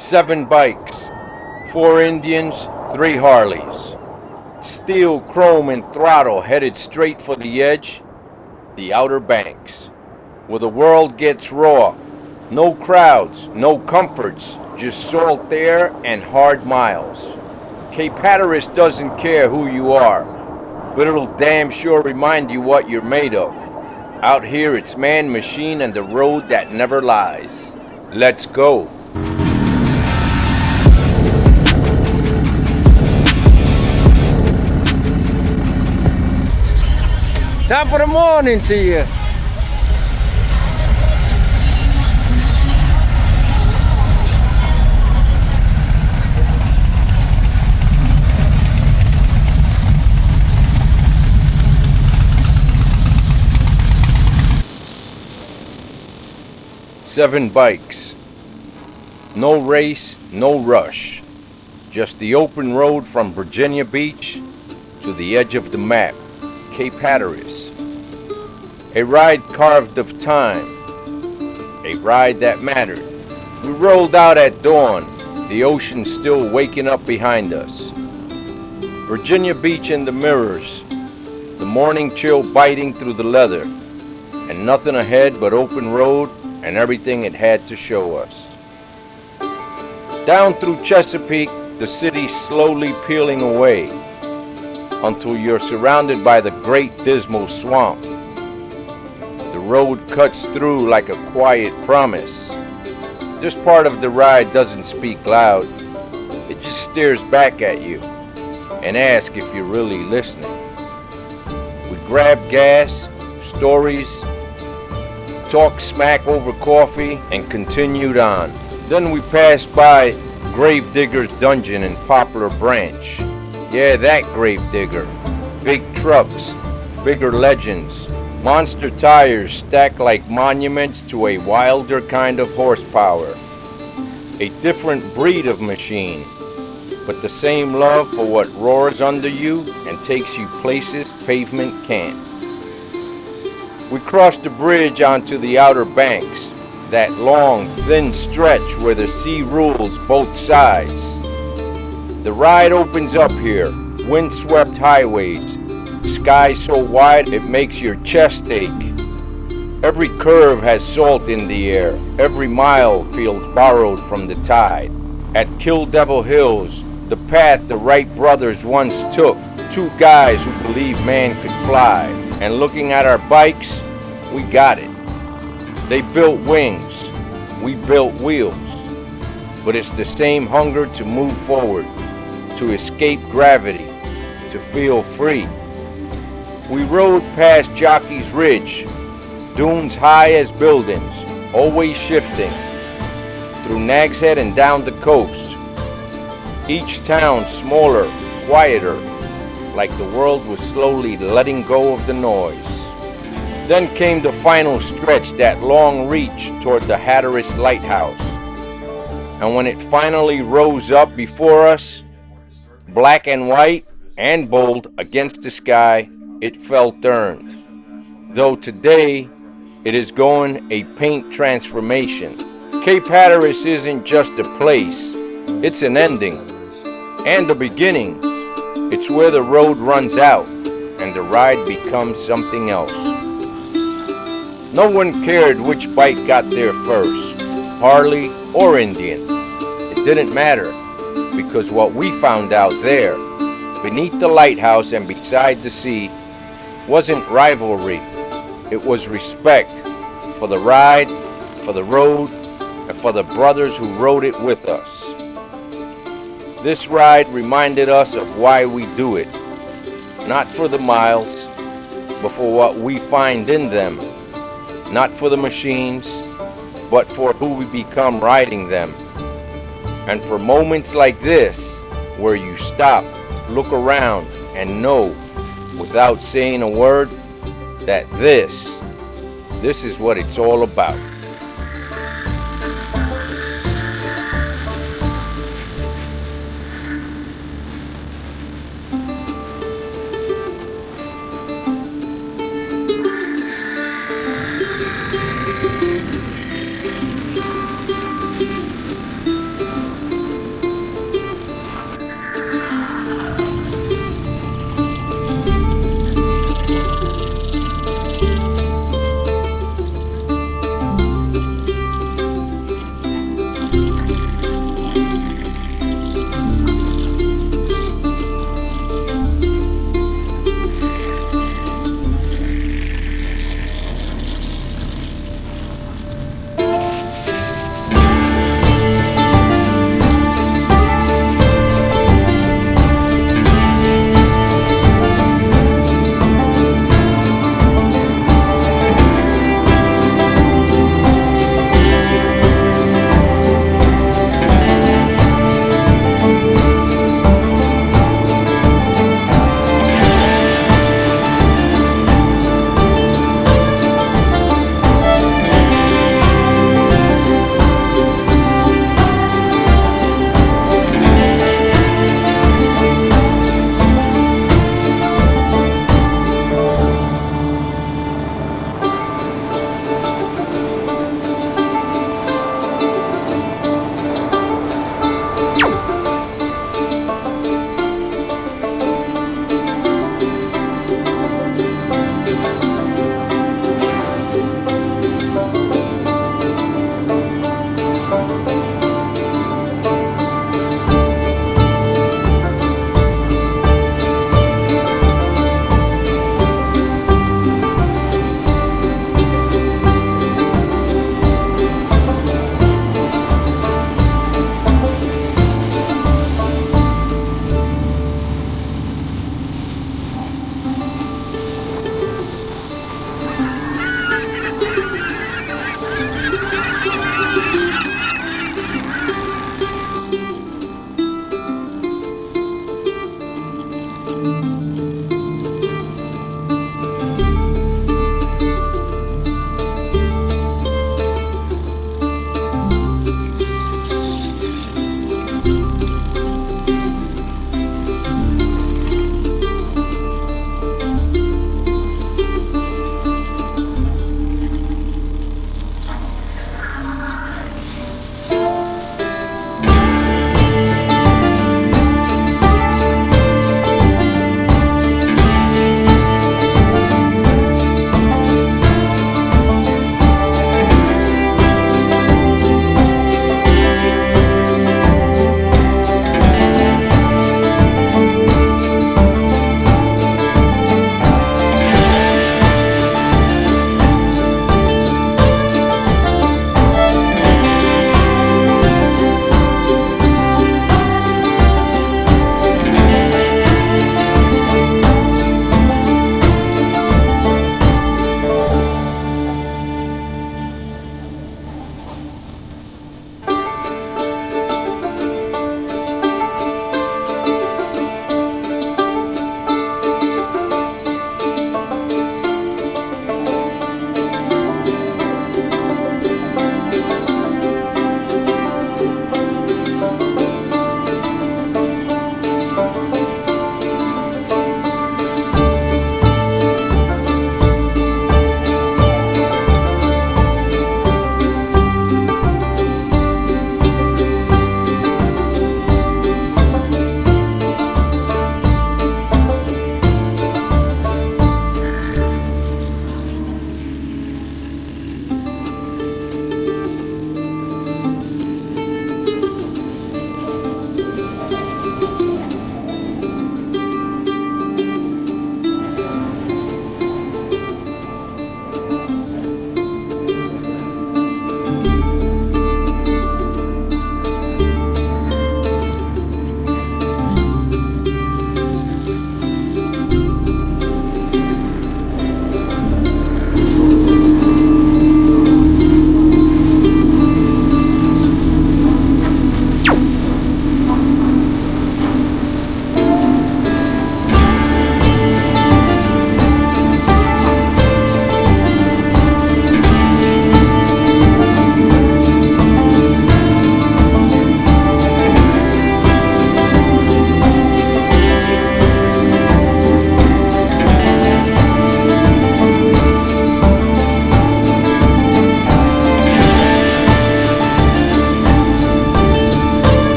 7 bikes, 4 Indians, 3 Harleys. Steel, chrome, and throttle headed straight for the edge, the Outer Banks, where the world gets raw. No crowds, no comforts, just salt air and hard miles. Cape Hatteras doesn't care who you are, but it'll damn sure remind you what you're made of. Out here it's man, machine, and the road that never lies. Let's go. Top of the morning to you. Seven bikes. No race, no rush. Just the open road from Virginia Beach to the edge of the map, Cape Hatteras. A ride carved of time. A ride that mattered. We rolled out at dawn, the ocean still waking up behind us. Virginia Beach in the mirrors, the morning chill biting through the leather, and nothing ahead but open road and everything it had to show us. Down through Chesapeake, the city slowly peeling away until you're surrounded by the great dismal swamp. The road cuts through like a quiet promise. This part of the ride doesn't speak loud. It just stares back at you and asks if you're really listening. We grabbed gas, stories, talked smack over coffee, and continued on. Then we passed by Gravedigger's Dungeon in Poplar Branch. Yeah, that Gravedigger. Big trucks, bigger legends, monster tires stacked like monuments to a wilder kind of horsepower. A different breed of machine, but the same love for what roars under you and takes you places pavement can't. We crossed the bridge onto the Outer Banks, that long, thin stretch where the sea rules both sides. The ride opens up here, windswept highways, sky so wide it makes your chest ache. Every curve has salt in the air, every mile feels borrowed from the tide. At Kill Devil Hills, the path the Wright brothers once took, 2 guys who believed man could fly. And looking at our bikes, we got it. They built wings, we built wheels. But it's the same hunger to move forward, to escape gravity, to feel free. We rode past Jockey's Ridge, dunes high as buildings, always shifting, through Nag's Head and down the coast. Each town smaller, quieter, like the world was slowly letting go of the noise. Then came the final stretch, that long reach toward the Hatteras Lighthouse. And when it finally rose up before us, black and white and bold against the sky, it felt earned. Though today, it is going a paint transformation. Cape Hatteras isn't just a place, it's an ending and a beginning. It's where the road runs out and the ride becomes something else. No one cared which bike got there first, Harley or Indian. It didn't matter, because what we found out there, beneath the lighthouse and beside the sea, wasn't rivalry. It was respect for the ride, for the road, and for the brothers who rode it with us. This ride reminded us of why we do it. Not for the miles, but for what we find in them. Not for the machines, but for who we become riding them. And for moments like this, where you stop, look around, and know, without saying a word, that this is what it's all about.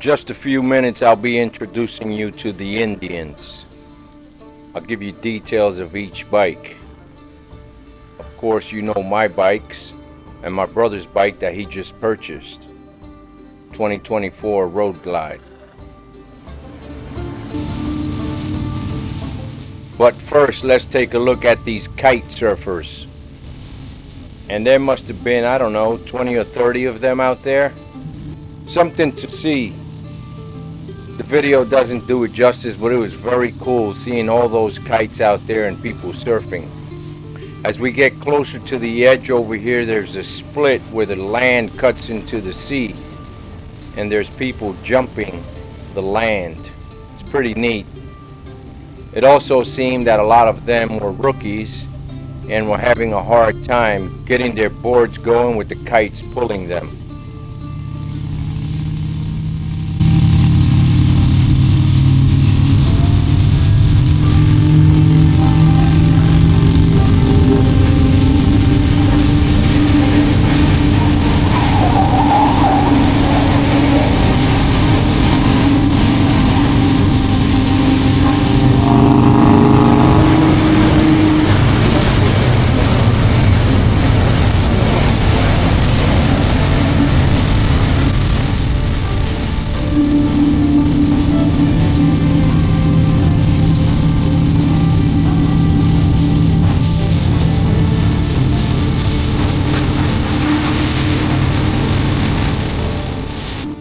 just a few minutes, I'll be introducing you to the Indians. I'll give you details of each bike. Of course, you know my bikes and my brother's bike that he just purchased. 2024 Road Glide. But first, let's take a look at these kite surfers. And there must have been, I don't know, 20 or 30 of them out there. Something to see. The video doesn't do it justice, but it was very cool seeing all those kites out there and people surfing. As we get closer to the edge over here, there's a split where the land cuts into the sea. And there's people jumping the land. It's pretty neat. It also seemed that a lot of them were rookies and were having a hard time getting their boards going with the kites pulling them.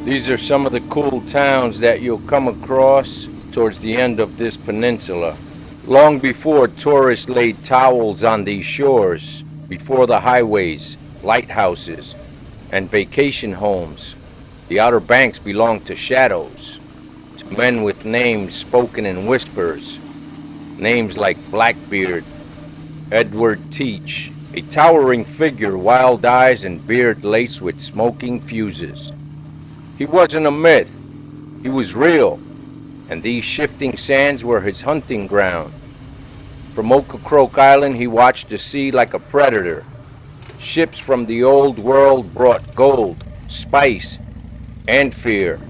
These are some of the cool towns that you'll come across towards the end of this peninsula. Long before tourists laid towels on these shores, before the highways, lighthouses, and vacation homes, the Outer Banks belonged to shadows, to men with names spoken in whispers, names like Blackbeard, Edward Teach, a towering figure, wild eyes and beard laced with smoking fuses. He wasn't a myth, he was real, and these shifting sands were his hunting ground. From Ocracoke Island he watched the sea like a predator. Ships from the old world brought gold, spice, and fear,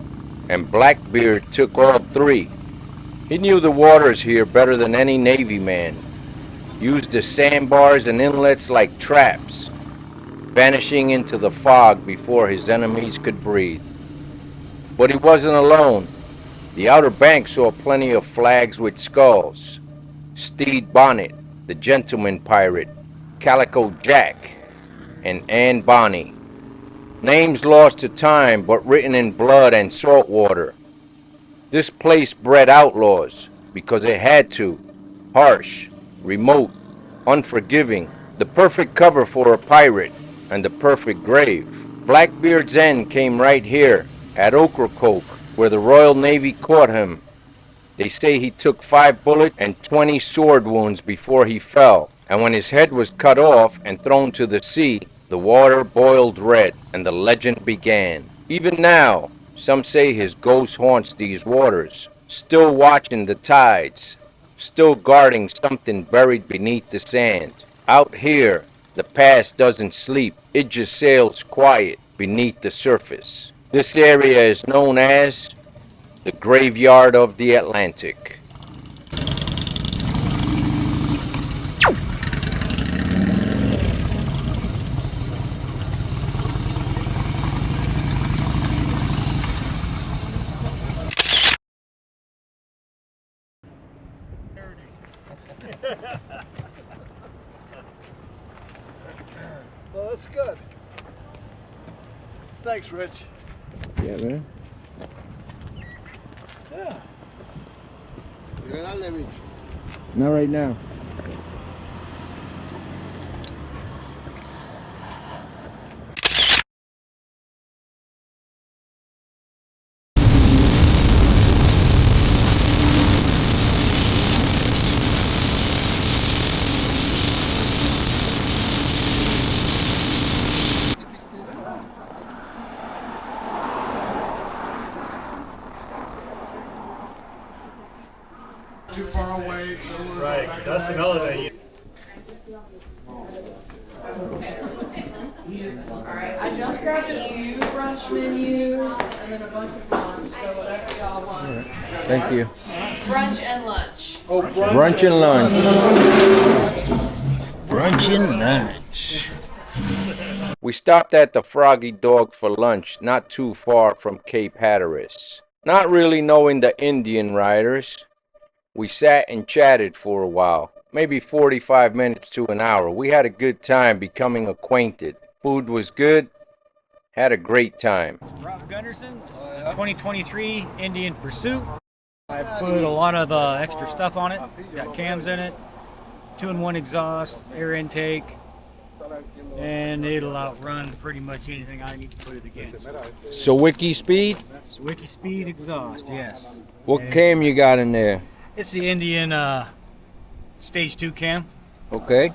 and Blackbeard took all three. He knew the waters here better than any Navy man, used the sandbars and inlets like traps, vanishing into the fog before his enemies could breathe. But he wasn't alone. The Outer Banks saw plenty of flags with skulls. Stede Bonnet, the gentleman pirate, Calico Jack, and Anne Bonny. Names lost to time, but written in blood and salt water. This place bred outlaws, because it had to. Harsh, remote, unforgiving. The perfect cover for a pirate, and the perfect grave. Blackbeard's end came right here, at Ocracoke, where the Royal Navy caught him. They say he took 5 bullets and 20 sword wounds before he fell, and when his head was cut off and thrown to the sea, the water boiled red, and the legend began. Even now, some say his ghost haunts these waters, still watching the tides, still guarding something buried beneath the sand. Out here, the past doesn't sleep, it just sails quiet beneath the surface. This area is known as the Graveyard of the Atlantic. Well, that's good. Thanks, Rich. Yeah, man. Yeah. Not right now. Too far away. Right, that's another thing. Alright, I just grabbed a few brunch menus and then a bunch of lunch. So whatever y'all want. Thank you. Brunch and lunch. Oh, Brunch and lunch. Brunch and lunch. We stopped at the Froggy Dog for lunch, not too far from Cape Hatteras. Not really knowing the Indian riders, we sat and chatted for a while, maybe 45 minutes to an hour. We had a good time becoming acquainted. Food was good, had a great time. Rob Gunderson, this is a 2023 Indian Pursuit. I put a lot of extra stuff on it, got cams in it, 2-in-1 exhaust, air intake, and it'll outrun pretty much anything I need to put it against. So wiki speed? It's wiki speed exhaust, yes. What And cam you got in there? it's the Indian Stage 2 cam. Okay.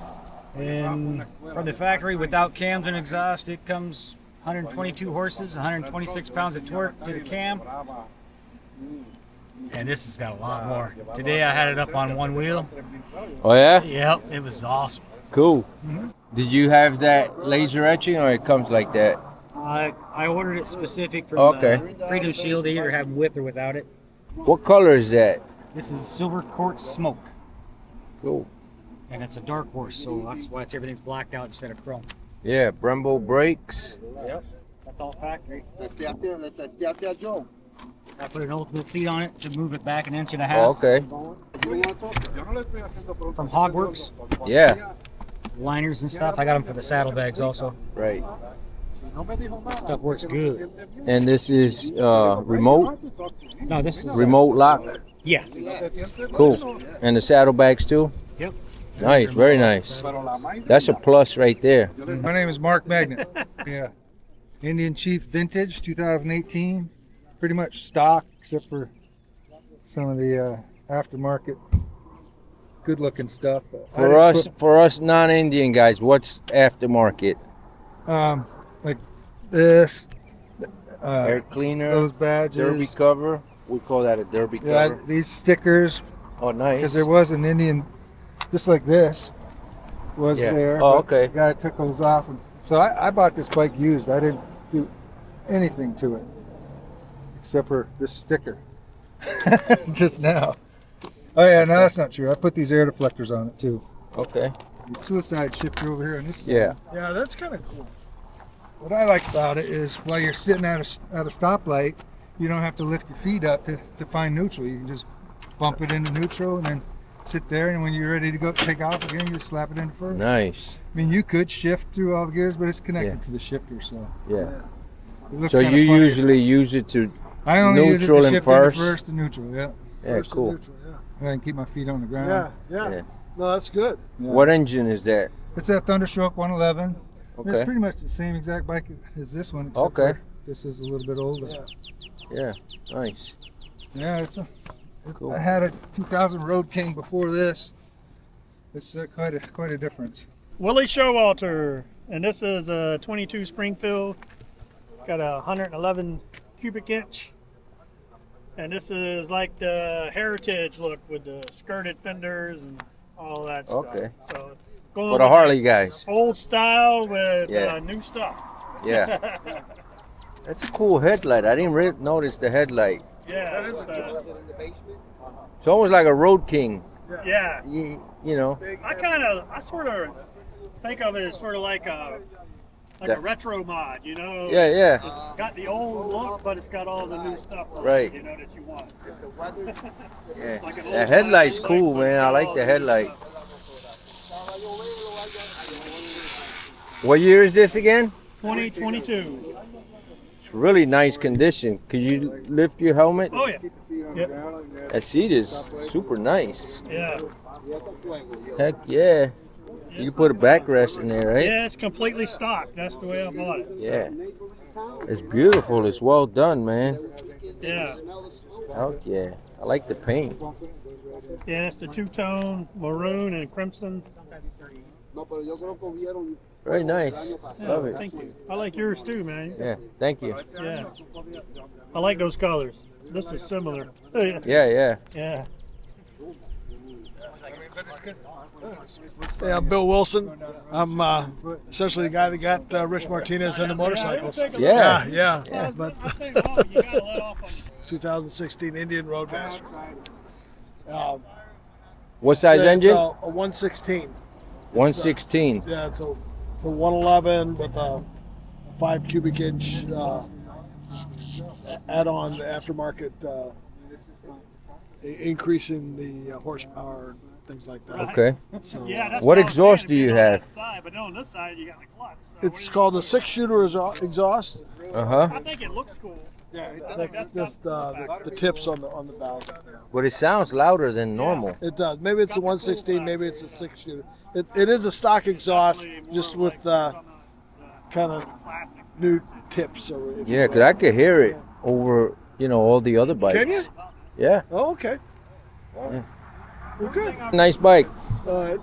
And from the factory, without cams and exhaust, it comes 122 horses, 126 pounds of torque to the cam. And this has got a lot more. Today I had it up on one wheel. Oh yeah? Yep, it was awesome. Cool. Did you have that laser etching or it comes like that? I ordered it specific for Okay. the Freedom Shield, to either have them with or without it. What color is that? This is silver quartz smoke, Cool. and it's a dark horse, so that's why everything's blacked out instead of chrome. Yeah, Brembo brakes. Yep, that's all factory. I put an ultimate seat on it to move it back 1.5 inches. Oh, okay. From Hogworks, Yeah. liners and stuff. I got them for the saddlebags also. Right. Stuff works good. And this is remote? No, this is Remote lock? yeah. Cool. And the saddlebags too? Yep. Nice, very nice. That's a plus right there. My name is Mark Magnet. Yeah. Indian Chief Vintage 2018. Pretty much stock except for some of the aftermarket good looking stuff. For us non-Indian guys, what's aftermarket? Like this, Air cleaner, those badges, derby cover. We call that a derby yeah, cover. these stickers, Oh, nice. because there was an Indian just like this was Yeah. there. Oh, but okay. The guy took those off, and so I bought this bike used. I didn't do anything to it except for this sticker just now. Oh yeah, no, that's not true. I put these air deflectors on it too. Okay. Suicide shifter over here on this side. Yeah. Yeah, that's kind of cool. What I like about it is while you're sitting at a stoplight, you don't have to lift your feet up to find neutral. You can just bump it into neutral and then sit there, and when you're ready to go take off again, you just slap it into first. Nice. I mean, you could shift through all the gears, but it's connected Yeah. to the shifter, so Yeah. it looks So kinda you funny. usually use it to I only use it neutral to and shift into first? first and neutral. Yeah. Yeah, First and cool. neutral, yeah. I can keep my feet on the ground. Yeah. No, that's good. Yeah. What engine is that? It's a Thunderstroke 111. Okay. It's pretty much the same exact bike as this one. Except Okay. for this is a little bit older. Yeah. Nice. Yeah, Cool. I had a 2000 Road King before this. It's quite a difference. Willie Showalter, and this is a 22 Springfield. It's got a 111 cubic inch. And this is like the heritage look with the skirted fenders and all that stuff. Okay. So going For the with Harley guys. old style with Yeah. new stuff. Yeah. That's a cool headlight. I didn't really notice the headlight. Yeah. It's almost like a Road King. Yeah. You know. I sort of think of it as sort of like a That- retro mod, you know? Yeah, yeah. It's got the old look, but it's got all the new stuff, Right. you know, that you want. Yeah. Like an The old headlight's classic cool, bike, but it's man. I got like all the new headlight. stuff. What year is this again? 2022. It's really nice condition. Could you lift your helmet? Oh, yeah. Yep. That seat is super nice. Yeah. Heck yeah. You can put a backrest in there, right? Yeah, it's completely stock. That's the way I bought it. Yeah. It's beautiful. It's well done, man. Yeah. Heck yeah. I like the paint. Yeah, it's the two-tone maroon and crimson. Very nice. Love it. Thank you. I like yours too, man. Yeah, thank you. Yeah. I like those colors. This is similar. Yeah, yeah. Yeah. Yeah, I'm Bill Wilson. I'm essentially the guy that got Rich Martinez into motorcycles. Yeah. But 2016 Indian Roadmaster. What size engine? A 116. 116. Yeah, it's a 111 with a 5 cubic inch add-on aftermarket, increasing the horsepower and things like that. Okay. So What exhaust do you have? But on this side, you got the clutch. So it's called a 6-shooter exhaust. I think it looks cool. Yeah, that's just the tips on the valve. Yeah. But it sounds louder than normal. It does. Maybe it's a 116, maybe it's a 6-shooter. It is a stock exhaust, just with kind of new tips. Yeah, because I could hear it over, all the other bikes. Can you? Yeah. Oh, okay. Yeah. Well, good. Nice bike. All right.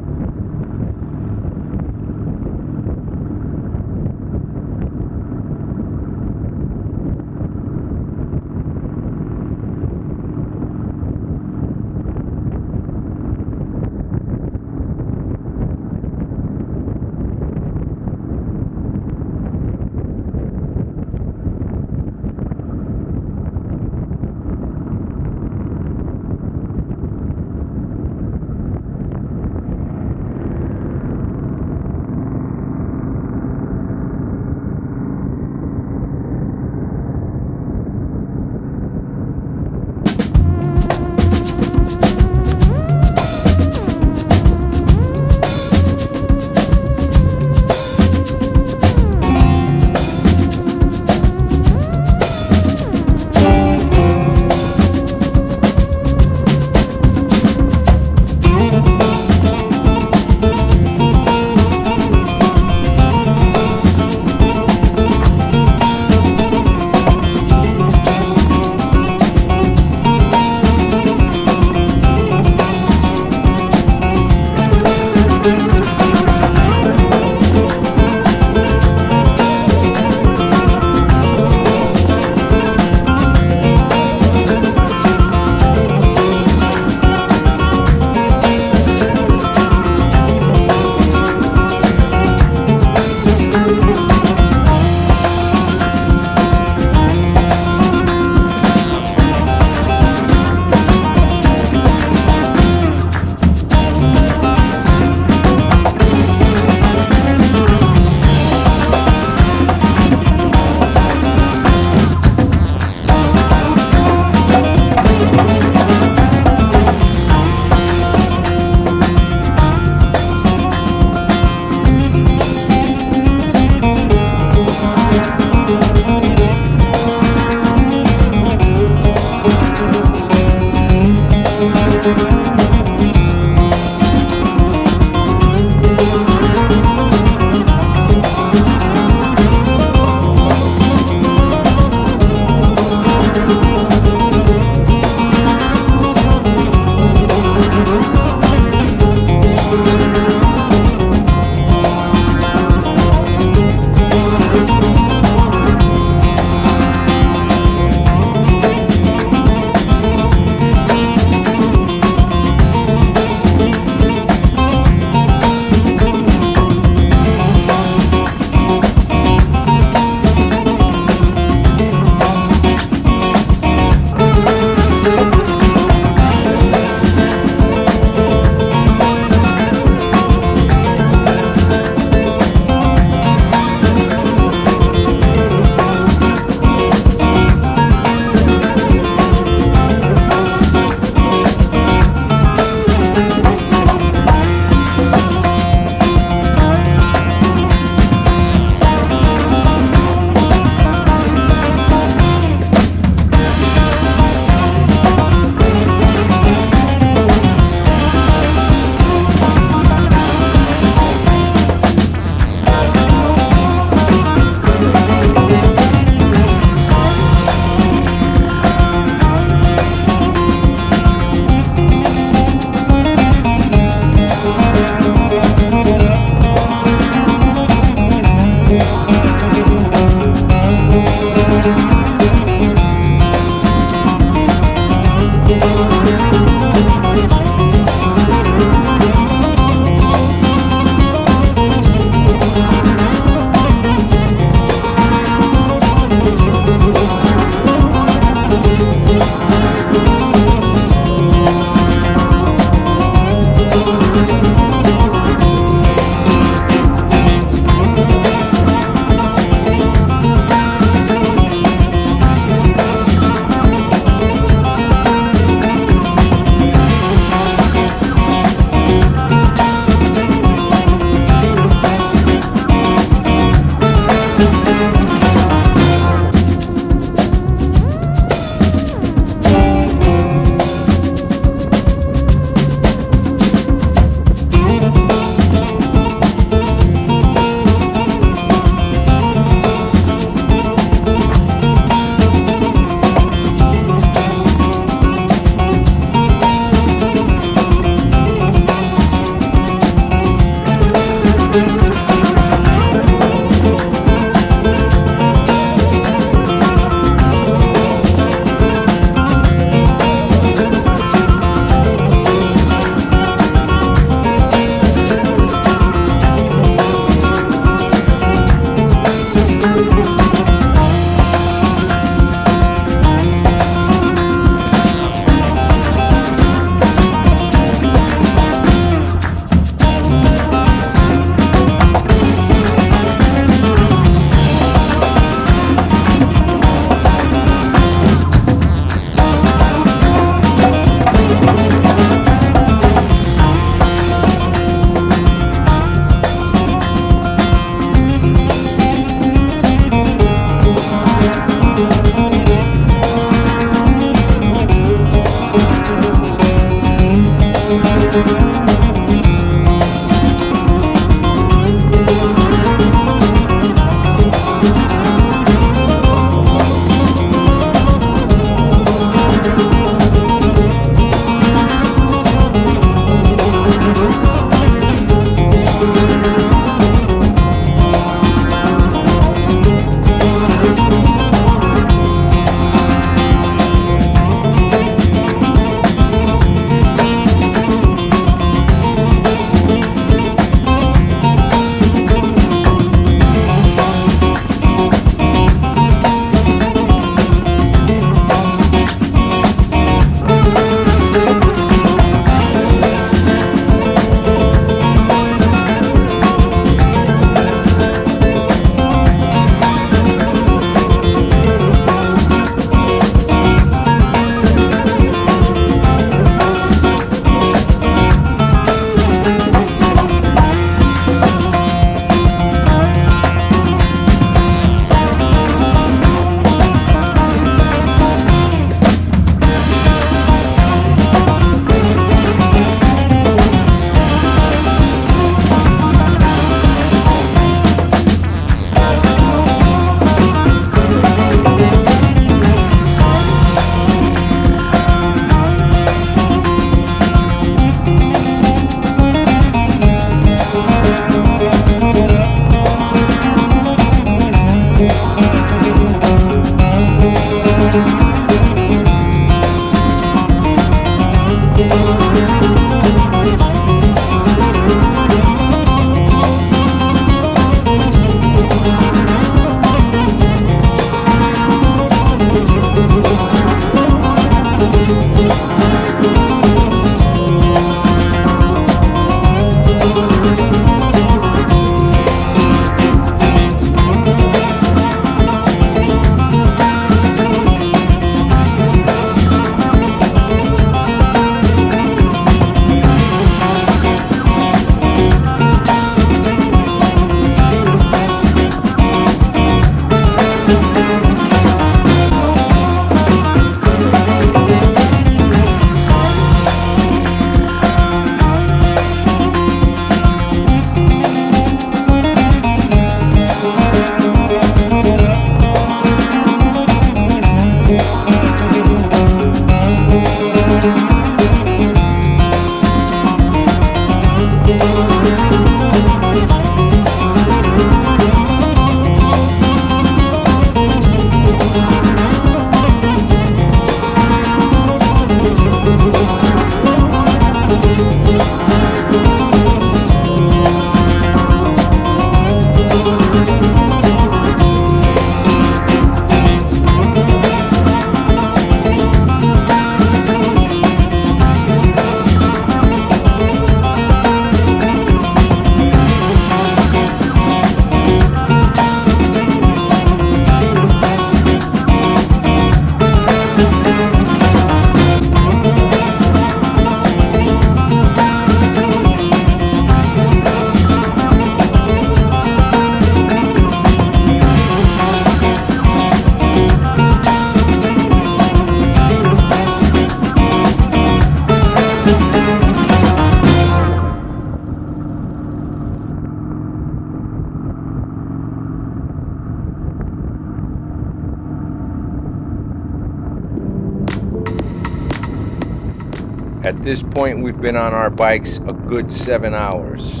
At this point, we've been on our bikes a good 7 hours.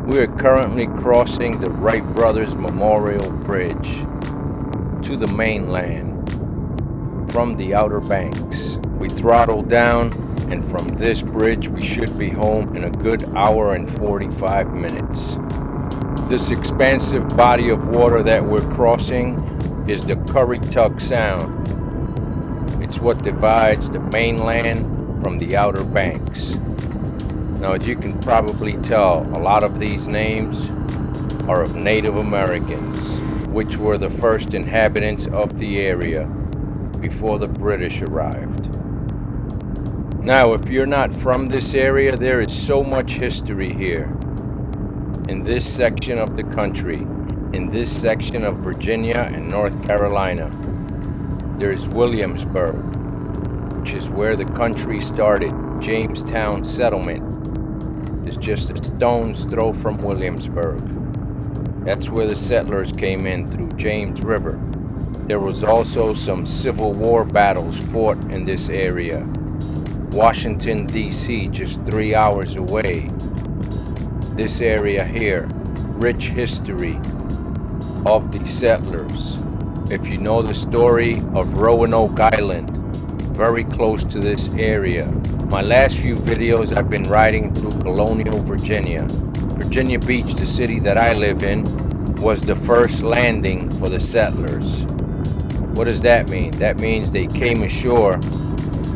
We are currently crossing the Wright Brothers Memorial Bridge to the mainland from the Outer Banks. We throttled down, and from this bridge we should be home in a good hour and 45 minutes. This expansive body of water that we're crossing is the Currituck Sound. It's what divides the mainland from the Outer Banks. Now, as you can probably tell, a lot of these names are of Native Americans, which were the first inhabitants of the area before the British arrived. Now, if you're not from this area, there is so much history here. In this section of the country, in this section of Virginia and North Carolina, there is Williamsburg, which is where the country started. Jamestown settlement is just a stone's throw from Williamsburg. That's where the settlers came in through James River. There was also some Civil War battles fought in this area. Washington, D.C., just 3 hours away. This area here, rich history of the settlers. If you know the story of Roanoke Island, very close to this area. My last few videos I've been riding through Colonial, Virginia. Virginia Beach, the city that I live in, was the first landing for the settlers. What does that mean? That means they came ashore.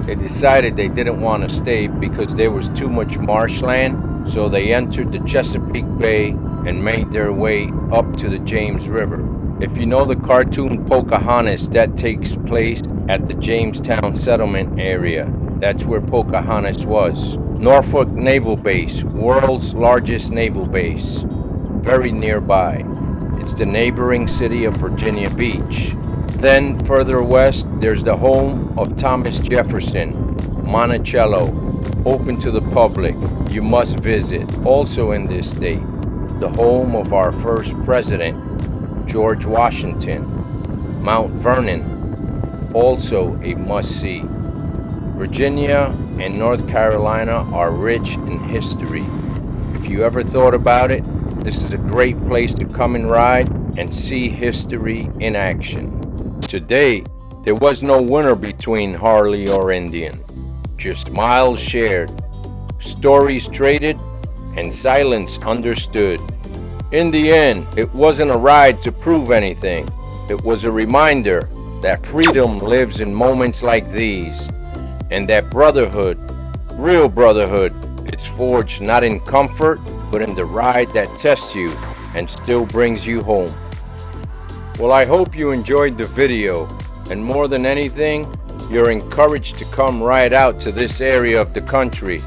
They decided they didn't want to stay because there was too much marshland, so they entered the Chesapeake Bay and made their way up to the James River. If you know the cartoon Pocahontas, that takes place at the Jamestown settlement area. That's where Pocahontas was. Norfolk Naval Base, world's largest naval base, very nearby. It's the neighboring city of Virginia Beach. Then further west, there's the home of Thomas Jefferson, Monticello, open to the public. You must visit. Also in this state, the home of our first president, George Washington. Mount Vernon, also a must-see. Virginia and North Carolina are rich in history. If you ever thought about it, this is a great place to come and ride and see history in action. Today, there was no winner between Harley or Indian. Just miles shared, stories traded, and silence understood. In the end, it wasn't a ride to prove anything. It was a reminder that freedom lives in moments like these, and that brotherhood, real brotherhood, is forged not in comfort, but in the ride that tests you and still brings you home. Well, I hope you enjoyed the video, and more than anything, you're encouraged to come ride out to this area of the country,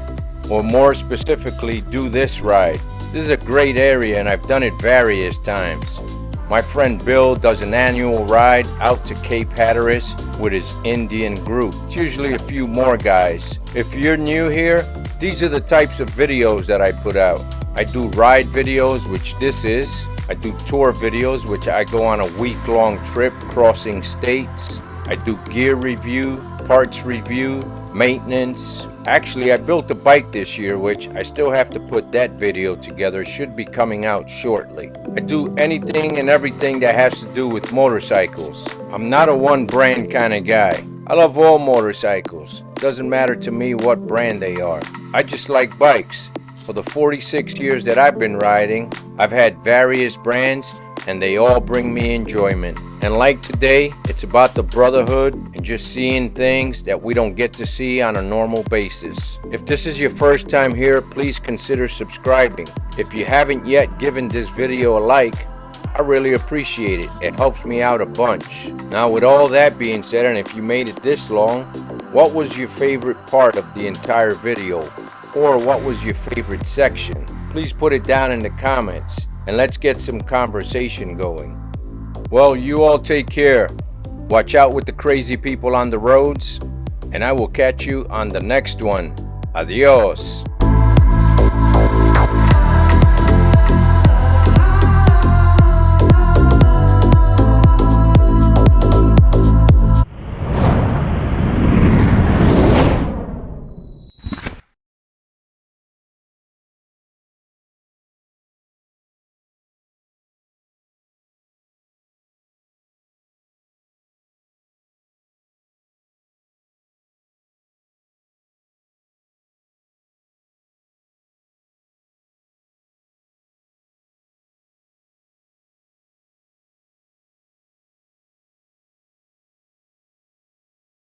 or more specifically, do this ride. This is a great area and I've done it various times. My friend Bill does an annual ride out to Cape Hatteras with his Indian group. It's usually a few more guys. If you're new here, these are the types of videos that I put out. I do ride videos, which this is. I do tour videos, which I go on a week-long trip crossing states. I do gear review, parts review, maintenance. Actually, I built a bike this year, which I still have to put that video together. Should be coming out shortly. I do anything and everything that has to do with motorcycles. I'm not a one brand kind of guy. I love all motorcycles. Doesn't matter to me what brand they are. I just like bikes. For the 46 years that I've been riding, I've had various brands and they all bring me enjoyment. And like today, it's about the brotherhood and just seeing things that we don't get to see on a normal basis. If this is your first time here, please consider subscribing. If you haven't yet given this video a like, I really appreciate it. It helps me out a bunch. Now with all that being said, and if you made it this long, what was your favorite part of the entire video? Or what was your favorite section? Please put it down in the comments and let's get some conversation going. Well, you all take care. Watch out with the crazy people on the roads, and I will catch you on the next one. Adios.